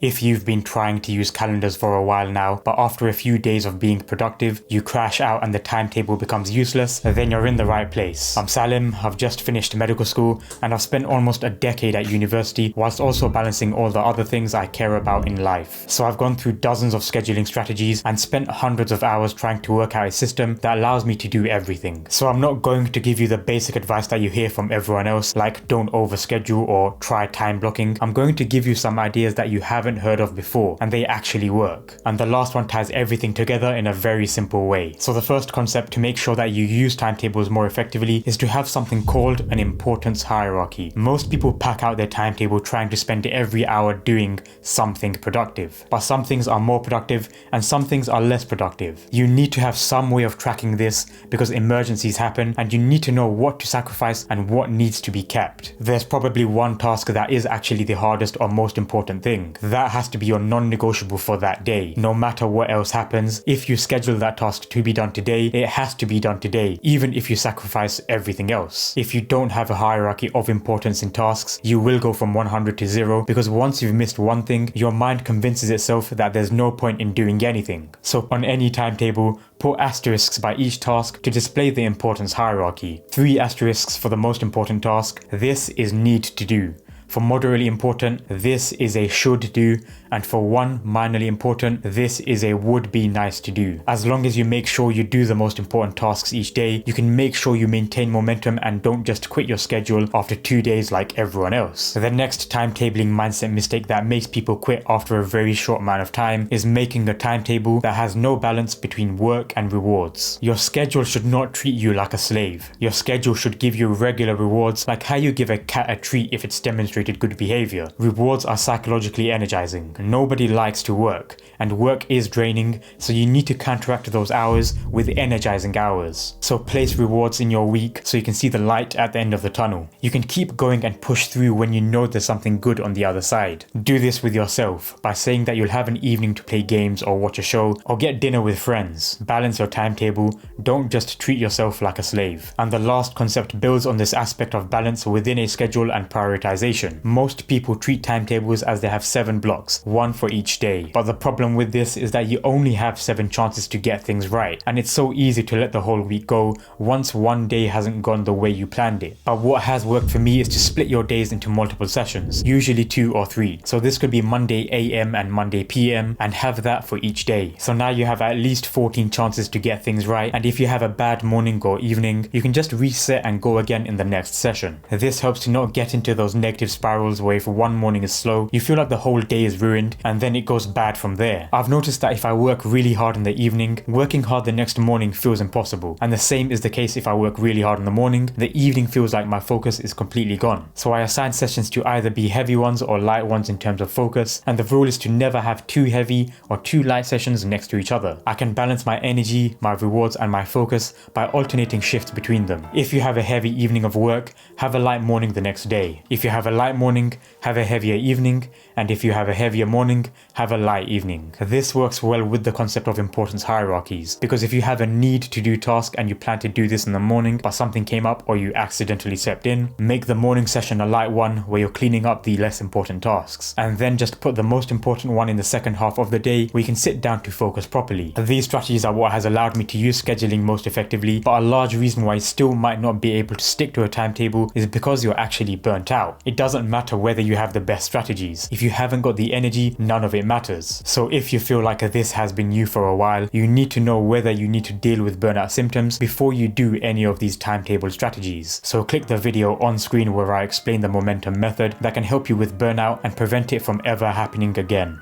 If you've been trying to use calendars for a while now, but after a few days of being productive, you crash out and the timetable becomes useless, then you're in the right place. I'm Salim, I've just finished medical school, and I've spent almost a decade at university whilst also balancing all the other things I care about in life. So I've gone through dozens of scheduling strategies and spent hundreds of hours trying to work out a system that allows me to do everything. So I'm not going to give you the basic advice that you hear from everyone else, like don't overschedule or try time blocking. I'm going to give you some ideas that you haven't heard of before and they actually work. And the last one ties everything together in a very simple way. So the first concept to make sure that you use timetables more effectively is to have something called an importance hierarchy. Most people pack out their timetable trying to spend every hour doing something productive, but some things are more productive and some things are less productive. You need to have some way of tracking this because emergencies happen and you need to know what to sacrifice and what needs to be kept. There's probably one task that is actually the hardest or most important thing. That has to be your non-negotiable for that day. No matter what else happens, if you schedule that task to be done today, it has to be done today, even if you sacrifice everything else. If you don't have a hierarchy of importance in tasks, you will go from 100 to 0 because once you've missed one thing, your mind convinces itself that there's no point in doing anything. So on any timetable, put asterisks by each task to display the importance hierarchy. 3 asterisks for the most important task. This is need to do. For moderately important, this is a should do, and for 1 minorly important, this is a would be nice to do. As long as you make sure you do the most important tasks each day, you can make sure you maintain momentum and don't just quit your schedule after 2 days like everyone else. The next timetabling mindset mistake that makes people quit after a very short amount of time is making a timetable that has no balance between work and rewards. Your schedule should not treat you like a slave. Your schedule should give you regular rewards, like how you give a cat a treat if it's demonstrated good behavior. Rewards are psychologically energizing. Nobody likes to work, and work is draining, so you need to counteract those hours with energizing hours. So place rewards in your week so you can see the light at the end of the tunnel. You can keep going and push through when you know there's something good on the other side. Do this with yourself by saying that you'll have an evening to play games or watch a show or get dinner with friends. Balance your timetable. Don't just treat yourself like a slave. And the last concept builds on this aspect of balance within a schedule and prioritization. Most people treat timetables as they have 7 blocks, 1 for each day. But the problem with this is that you only have 7 chances to get things right, and it's so easy to let the whole week go once one day hasn't gone the way you planned it. But what has worked for me is to split your days into multiple sessions, usually 2 or 3. So this could be Monday AM and Monday PM, and have that for each day. So now you have at least 14 chances to get things right, and if you have a bad morning or evening, you can just reset and go again in the next session. This helps to not get into those negative spirals where if one morning is slow, you feel like the whole day is ruined and then it goes bad from there. I've noticed that if I work really hard in the evening, working hard the next morning feels impossible. And the same is the case if I work really hard in the morning, the evening feels like my focus is completely gone. So I assign sessions to either be heavy ones or light ones in terms of focus, and the rule is to never have 2 heavy or 2 light sessions next to each other. I can balance my energy, my rewards and my focus by alternating shifts between them. If you have a heavy evening of work, have a light morning the next day. If you have a light morning, have a heavier evening, and if you have a heavier morning, have a light evening. This works well with the concept of importance hierarchies, because if you have a need to do task and you plan to do this in the morning but something came up or you accidentally stepped in, make the morning session a light one where you're cleaning up the less important tasks, and then just put the most important one in the second half of the day where you can sit down to focus properly. These strategies are what has allowed me to use scheduling most effectively, but a large reason why you still might not be able to stick to a timetable is because you're actually burnt out. It doesn't matter whether you have the best strategies. If you haven't got the energy, none of it matters. So if you feel like this has been you for a while, you need to know whether you need to deal with burnout symptoms before you do any of these timetable strategies. So click the video on screen where I explain the momentum method that can help you with burnout and prevent it from ever happening again.